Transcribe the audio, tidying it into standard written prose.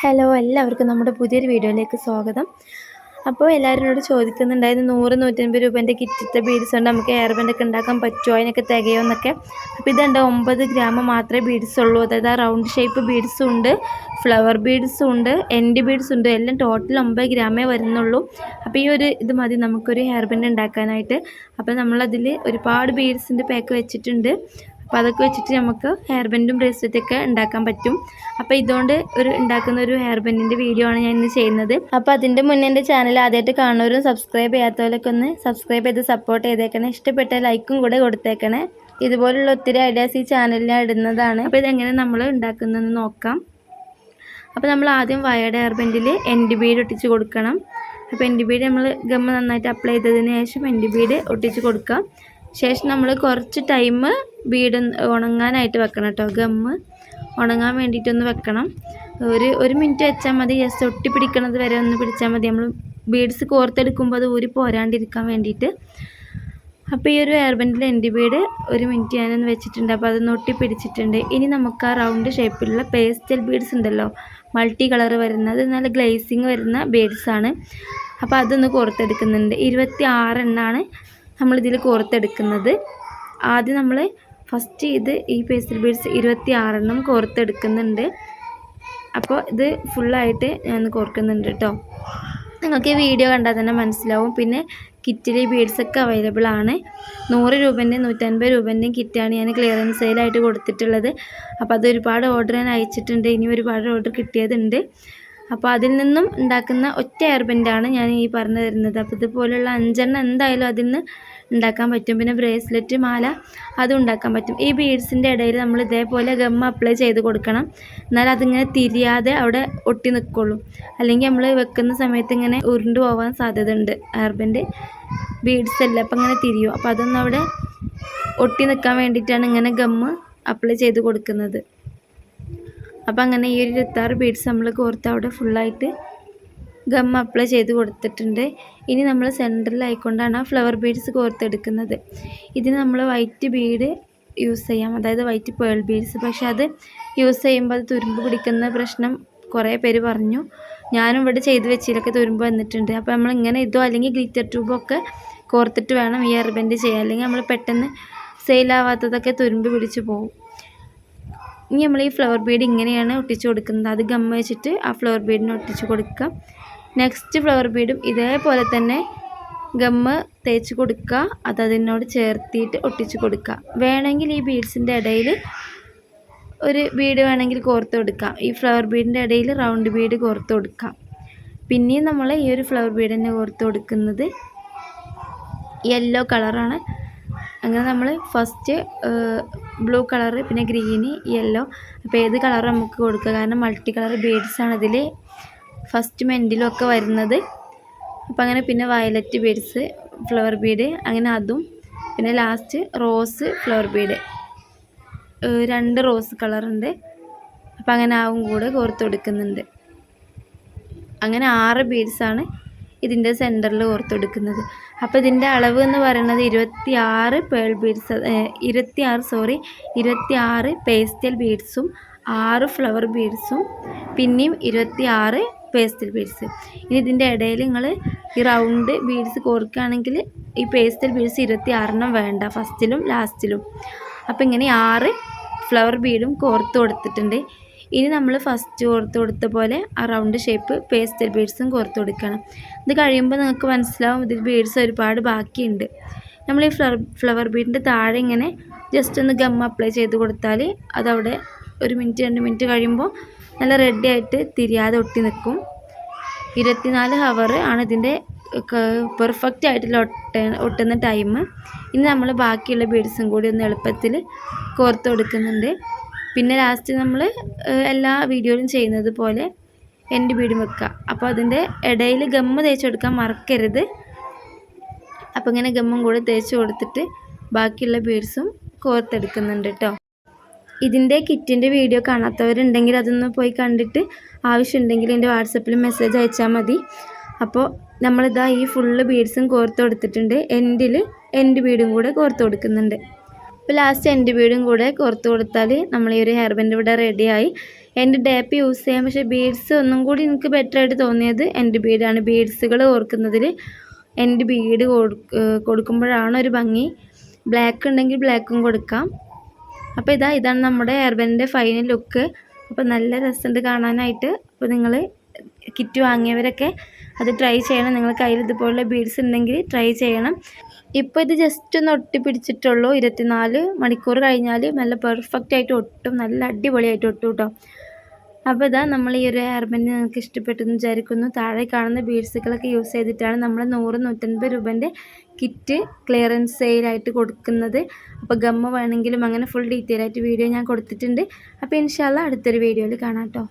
Hello, എല്ലാവർക്കും നമ്മുടെ പുതിയൊരു വീഡിയോയിലേക്ക് സ്വാഗതം. അപ്പോൾ എല്ലാവരും എന്നോട് ചോദിക്കുന്നുണ്ടായിരുന്നു 100-150 രൂപേൻ്റെ കിറ്റിത്തെ ബീഡ്സ് കൊണ്ട് നമുക്ക് ഹെയർ ബാൻഡൊക്കെ ഉണ്ടാക്കാൻ പറ്റുമോ, അതിനൊക്കെ തികയോ എന്നൊക്കെ. അപ്പോൾ ഇതുണ്ട് 9 ഗ്രാം മാത്രമേ ബീഡ്സ് ഉള്ളൂ. അതായത് ആ റൗണ്ട് ഷേപ്പ് ബീഡ്സും ഉണ്ട്, ഫ്ലവർ ബീഡ്സും ഉണ്ട്, എൻഡ് ബീഡ്സ് ഉണ്ട്. എല്ലാം ടോട്ടൽ 9 ഗ്രാമേ വരുന്നുള്ളൂ. അപ്പോൾ ഈ ഒരു ഇത് മതി നമുക്കൊരു ഹെയർ ബാൻഡ് ഉണ്ടാക്കാനായിട്ട്. അപ്പോൾ നമ്മളതിൽ ഒരുപാട് ബീഡ്സിൻ്റെ പാക്ക് വെച്ചിട്ടുണ്ട്. അപ്പോൾ അതൊക്കെ വെച്ചിട്ട് നമുക്ക് ഹെയർ ബാൻഡും ബ്രേസ്ലെറ്റൊക്കെ ഉണ്ടാക്കാൻ പറ്റും. അപ്പോൾ ഇതുകൊണ്ട് ഉണ്ടാക്കുന്ന ഒരു ഹെയർ ബാൻഡിൻ്റെ വീഡിയോ ആണ് ഞാൻ ഇന്ന് ചെയ്യുന്നത്. അപ്പോൾ അതിൻ്റെ മുന്നേ എൻ്റെ ചാനൽ ആദ്യമായിട്ട് കാണുന്നവരും സബ്സ്ക്രൈബ് ചെയ്യാത്തവരൊക്കെ ഒന്ന് സബ്സ്ക്രൈബ് ചെയ്ത് സപ്പോർട്ട് ചെയ്തേക്കണേ. ഇഷ്ടപ്പെട്ട ലൈക്കും കൂടെ കൊടുത്തേക്കണേ. ഇതുപോലുള്ള ഒത്തിരി ഐഡിയാസ് ഈ ചാനലിൽ ഇടുന്നതാണ്. അപ്പോൾ ഇതെങ്ങനെ നമ്മൾ ഉണ്ടാക്കുന്നതെന്ന് നോക്കാം. അപ്പോൾ നമ്മൾ ആദ്യം വയർഡ് ഹെയർ ബാൻഡിൽ എൻഡ് ബീഡ് ഒട്ടിച്ച് കൊടുക്കണം. അപ്പോൾ എൻഡ് ബീഡ് നമ്മൾ ഗമ്മ നന്നായിട്ട് അപ്ലൈ ചെയ്തതിന് ശേഷം എൻഡ് ബീഡ് ഒട്ടിച്ച് കൊടുക്കാം. ശേഷം നമ്മൾ കുറച്ച് ടൈം ബീഡ് ഉണങ്ങാനായിട്ട് വെക്കണം കേട്ടോ. ഗമ്മ് ഉണങ്ങാൻ വേണ്ടിയിട്ടൊന്ന് വെക്കണം. ഒരു മിനിറ്റ് വെച്ചാൽ മതി. ജസ്റ്റ് ഒട്ടിപ്പിടിക്കണത് വരെ ഒന്ന് പിടിച്ചാൽ മതി. നമ്മൾ ബീഡ്സ് കോർത്തെടുക്കുമ്പോൾ അത് ഊരി പോരാണ്ടിരിക്കാൻ വേണ്ടിയിട്ട്. അപ്പോൾ ഈ ഒരു ഹെയർ ബാൻഡിൽ എൻഡ് ബീഡ് ഒരു മിനിറ്റ് ഞാനൊന്ന് വെച്ചിട്ടുണ്ട്. അപ്പോൾ അതൊന്ന് ഒട്ടിപ്പിടിച്ചിട്ടുണ്ട്. ഇനി നമുക്ക് ആ റൗണ്ട് ഷേപ്പിലുള്ള പേസ്റ്റൽ ബീഡ്സ് ഉണ്ടല്ലോ, മൾട്ടി കളർ വരുന്നത്, നല്ല ഗ്ലേസിങ് വരുന്ന ബീഡ്സാണ്. അപ്പോൾ അതൊന്ന് കോർത്തെടുക്കുന്നുണ്ട്. 26 എണ്ണമാണ് നമ്മളിതിൽ കോർത്തെടുക്കുന്നത്. ആദ്യം നമ്മൾ ഫസ്റ്റ് ഈ പേസ്റ്റൽ ബീഡ്സ് 26 എണ്ണം കോർത്തെടുക്കുന്നുണ്ട്. അപ്പോൾ ഇത് ഫുള്ളായിട്ട് ഞാൻ കോർക്കുന്നുണ്ട് കേട്ടോ. നിങ്ങൾക്ക് ഈ വീഡിയോ കണ്ടാൽ തന്നെ മനസ്സിലാവും. പിന്നെ കിറ്റിൽ ഈ ബീഡ്സൊക്കെ അവൈലബിൾ ആണ്. 100 രൂപേൻ്റെയും 150 രൂപേൻ്റെയും കിറ്റാണ് ഞാൻ ക്ലിയറൻസ് സെയിലായിട്ട് കൊടുത്തിട്ടുള്ളത്. അപ്പോൾ അത് ഒരുപാട് ഓർഡർ ഞാൻ അയച്ചിട്ടുണ്ട്. ഇനി ഒരുപാട് ഓർഡർ കിട്ടിയതുണ്ട്. അപ്പോൾ അതിൽ നിന്നും ഉണ്ടാക്കുന്ന ഒറ്റ ഹെയർ ബാൻഡാണ് ഞാൻ ഈ പറഞ്ഞു തരുന്നത്. അപ്പോൾ ഇതുപോലുള്ള 5 എണ്ണം എന്തായാലും അതിൽ നിന്ന് ഉണ്ടാക്കാൻ പറ്റും. പിന്നെ ബ്രേസ്ലെറ്റ്, മാല അതും ഉണ്ടാക്കാൻ പറ്റും. ഈ ബീഡ്സിൻ്റെ ഇടയിൽ നമ്മൾ ഇതേപോലെ ഗം അപ്ലൈ ചെയ്ത് കൊടുക്കണം. എന്നാൽ അതിങ്ങനെ തിരിയാതെ അവിടെ ഒട്ടി നിൽക്കുള്ളൂ. അല്ലെങ്കിൽ നമ്മൾ വെക്കുന്ന സമയത്ത് ഇങ്ങനെ ഉരുണ്ടു പോകാൻ സാധ്യത ഉണ്ട്. ഹെയർ ബാൻഡ് ബീഡ്സ് അല്ല, അപ്പോൾ ഇങ്ങനെ തിരിയും. അപ്പോൾ അതൊന്നും അവിടെ ഒട്ടി നിൽക്കാൻ വേണ്ടിയിട്ടാണ് ഇങ്ങനെ ഗം അപ്ലൈ ചെയ്ത് കൊടുക്കുന്നത്. അപ്പോൾ അങ്ങനെ ഈ ഒരു 26 ബീഡ്സ് നമ്മൾ കോർത്ത് അവിടെ ഫുള്ളായിട്ട് ഗം അപ്ലൈ ചെയ്ത് കൊടുത്തിട്ടുണ്ട്. ഇനി നമ്മൾ സെൻറ്ററിലായിക്കൊണ്ടാണ് ആ ഫ്ലവർ ബീഡ്സ് കോർത്തെടുക്കുന്നത്. ഇതിന് നമ്മൾ വൈറ്റ് ബീഡ് യൂസ് ചെയ്യാം, അതായത് വൈറ്റ് പേൾ ബീഡ്സ്. പക്ഷെ അത് യൂസ് ചെയ്യുമ്പോൾ അത് തുരുമ്പ് പിടിക്കുന്ന പ്രശ്നം കുറേ പേര് പറഞ്ഞു. ഞാനും ഇവിടെ ചെയ്ത് വെച്ചിലൊക്കെ തുരുമ്പ് വന്നിട്ടുണ്ട്. അപ്പോൾ നമ്മളിങ്ങനെ ഇതോ അല്ലെങ്കിൽ ഗ്ലിറ്റർ ട്യൂബൊക്കെ കോർത്തിട്ട് വേണം ഈ ഹെയർ ബാൻഡ് ചെയ്യാൻ. അല്ലെങ്കിൽ നമ്മൾ പെട്ടെന്ന് സെയിലാവാത്തതൊക്കെ തുരുമ്പ് പിടിച്ച് പോകും. ഇനി നമ്മൾ ഈ ഫ്ലവർ ബീഡ് ഇങ്ങനെയാണ് ഒട്ടിച്ച് കൊടുക്കുന്നത്. അത് ഗമ്മ വെച്ചിട്ട് ആ ഫ്ലവർ ബീഡിന് ഒട്ടിച്ച് കൊടുക്കുക. നെക്സ്റ്റ് ഫ്ലവർ ബീഡും ഇതേപോലെ തന്നെ ഗമ്മ് തേച്ച് കൊടുക്കുക. അതിനോട് ചേർത്തിയിട്ട് ഒട്ടിച്ച് കൊടുക്കുക. വേണമെങ്കിൽ ഈ ബീഡ്സിൻ്റെ ഇടയിൽ ഒരു ബീഡ് വേണമെങ്കിൽ കോർത്ത് കൊടുക്കാം. ഈ ഫ്ലവർ ബീഡിൻ്റെ ഇടയിൽ റൗണ്ട് ബീഡ് കോർത്ത് കൊടുക്കാം. പിന്നെയും നമ്മൾ ഈ ഒരു ഫ്ലവർ ബീഡ് തന്നെ കോർത്ത് കൊടുക്കുന്നത് യെല്ലോ കളറാണ്. അങ്ങനെ നമ്മൾ ഫസ്റ്റ് ബ്ലൂ കളറ്, പിന്നെ ഗ്രീന്, യെല്ലോ. അപ്പോൾ ഏത് കളർ നമുക്ക് കൊടുക്കുക, കാരണം മൾട്ടി കളർ ബീഡ്സാണ് ഇതിൽ ഫസ്റ്റ് മെൻഡിലും ഒക്കെ വരുന്നത്. അപ്പോൾ അങ്ങനെ പിന്നെ വയലറ്റ് ബീഡ്സ്, ഫ്ലവർ ബീഡ്, അങ്ങനെ അതും. പിന്നെ last rose flower Bede, 2 rose കളറുണ്ട്. അപ്പോൾ അങ്ങനെ ആവും കൂടെ കോർത്ത് കൊടുക്കുന്നുണ്ട്. അങ്ങനെ 6 ബീഡ്സാണ് ഇതിൻ്റെ സെൻറ്ററിൽ കോർത്ത് കൊടുക്കുന്നത്. അപ്പോൾ ഇതിൻ്റെ അളവ് എന്ന് പറയുന്നത് 26 പേൾ ബീഡ്സ്, 26 പേസ്റ്റൽ ബീഡ്സും 6 ഫ്ലവർ ബീഡ്സും പിന്നെയും 26 പേസ്റ്റൽ ബീഡ്സ്. ഇനി ഇതിൻ്റെ ഇടയിൽ നിങ്ങൾ ഈ റൗണ്ട് ബീഡ്സ് കോർക്കുകയാണെങ്കിൽ ഈ പേസ്റ്റൽ ബീഡ്സ് 26 എണ്ണം വേണ്ട, ഫസ്റ്റിലും ലാസ്റ്റിലും. അപ്പോൾ ഇങ്ങനെ 6 ഫ്ലവർ ബീഡും കോർത്ത് കൊടുത്തിട്ടുണ്ട്. ഇനി നമ്മൾ ഫസ്റ്റ് കോർത്ത് കൊടുത്ത പോലെ ആ റൗണ്ട് ഷേപ്പ് പേസ്റ്റൽ ബീഡ്സും കോർത്ത് കൊടുക്കണം. ഇത് കഴിയുമ്പോൾ നിങ്ങൾക്ക് മനസ്സിലാവും ഇതിൽ ബീഡ്സ് ഒരുപാട് ബാക്കിയുണ്ട്. നമ്മൾ ഈ ഫ്ലവർ ബീഡിൻ്റെ താഴെ ഇങ്ങനെ ജസ്റ്റ് ഒന്ന് ഗം അപ്ലൈ ചെയ്ത് കൊടുത്താൽ അതവിടെ 1 മിനിറ്റ് 2 മിനിറ്റ് കഴിയുമ്പോൾ നല്ല റെഡി ആയിട്ട് തിരിയാതെ ഒട്ടി നിൽക്കും. 24 ഹവർ ആണ് ഇതിൻ്റെ പെർഫെക്റ്റ് ആയിട്ടുള്ള ഒട്ടുന്ന ടൈം. ഇനി നമ്മൾ ബാക്കിയുള്ള ബീഡ്സും കൂടി ഒന്ന് എളുപ്പത്തിൽ കോർത്ത് കൊടുക്കുന്നുണ്ട്. പിന്നെ ലാസ്റ്റ് നമ്മൾ എല്ലാ വീഡിയോയിലും ചെയ്യുന്നത് പോലെ എൻഡ് ബീഡും വെക്കുക. അപ്പോൾ അതിൻ്റെ ഇടയിൽ ഗമ്മ് തേച്ച് കൊടുക്കാൻ മറക്കരുത്. അപ്പോൾ ഇങ്ങനെ ഗമ്മും കൂടെ തേച്ച് കൊടുത്തിട്ട് ബാക്കിയുള്ള ബീഡ്സും കോർത്തെടുക്കുന്നുണ്ട് കേട്ടോ. ഇതിൻ്റെ കിറ്റിൻ്റെ വീഡിയോ കാണാത്തവരുണ്ടെങ്കിൽ അതൊന്ന് പോയി കണ്ടിട്ട് ആവശ്യമുണ്ടെങ്കിൽ എൻ്റെ വാട്സപ്പിൽ മെസ്സേജ് അയച്ചാൽ മതി. അപ്പോൾ നമ്മളിതാ ഈ ഫുള്ള് ബീഡ്സും കോർത്ത് കൊടുത്തിട്ടുണ്ട്. എൻഡ് ബീഡും കൂടെ കോർത്ത് കൊടുക്കുന്നുണ്ട്. അപ്പോൾ ലാസ്റ്റ് എൻ്റെ ബീഡും കൂടെ കോർത്ത് കൊടുത്താൽ നമ്മൾ ഈ ഒരു ഹെയർ ബാൻഡ് ഇവിടെ റെഡിയായി. എൻ്റെ ഡേപ്പ് യൂസ് ചെയ്യാം, പക്ഷേ ബീഡ്സ് ഒന്നും കൂടി എനിക്ക് ബെറ്റർ ആയിട്ട് തോന്നിയത് എൻ്റെ ബീഡാണ്. ബീഡ്സുകൾ ഓർക്കുന്നതിൽ എൻ്റെ ബീഡ് കൊടുക്കുമ്പോഴാണ് ഒരു ഭംഗി. ബ്ലാക്ക് ഉണ്ടെങ്കിൽ ബ്ലാക്കും കൊടുക്കാം. അപ്പോൾ ഇതാണ് നമ്മുടെ ഹെയർ ബാൻഡിൻ്റെ ഫൈനൽ ലുക്ക്. അപ്പോൾ നല്ല രസമുണ്ട് കാണാനായിട്ട്. അപ്പോൾ നിങ്ങൾ കിറ്റ് വാങ്ങിയവരൊക്കെ അത് ട്രൈ ചെയ്യണം. നിങ്ങൾ കയ്യിൽ ഇതുപോലുള്ള ബീഡ്സ് ഉണ്ടെങ്കിൽ ട്രൈ ചെയ്യണം. ഇപ്പോൾ ഇത് ജസ്റ്റ് ഒന്ന് ഒട്ടിപ്പിടിച്ചിട്ടുള്ളൂ. 24 മണിക്കൂർ കഴിഞ്ഞാൽ നല്ല പെർഫെക്റ്റ് ആയിട്ട് ഒട്ടും, നല്ല അടിപൊളിയായിട്ട് ഒട്ടും കേട്ടോ. അപ്പോൾ നമ്മൾ ഈ ഒരു ഹെയർ ബാൻഡ് നിങ്ങൾക്ക് ഇഷ്ടപ്പെട്ടെന്ന് വിചാരിക്കുന്നു. താഴെ കാണുന്ന ബീഡ്സുകളൊക്കെ യൂസ് ചെയ്തിട്ടാണ് നമ്മൾ 100-150 രൂപേൻ്റെ കിറ്റ് ക്ലിയറൻസ് സെയിലായിട്ട് കൊടുക്കുന്നത്. അപ്പോൾ ഗമ്മ വേണമെങ്കിലും അങ്ങനെ ഫുൾ ഡീറ്റെയിൽ ആയിട്ട് വീഡിയോ ഞാൻ കൊടുത്തിട്ടുണ്ട്. അപ്പോൾ ഇൻഷാ അല്ലാഹ് അടുത്തൊരു വീഡിയോയിൽ കാണാം കേട്ടോ.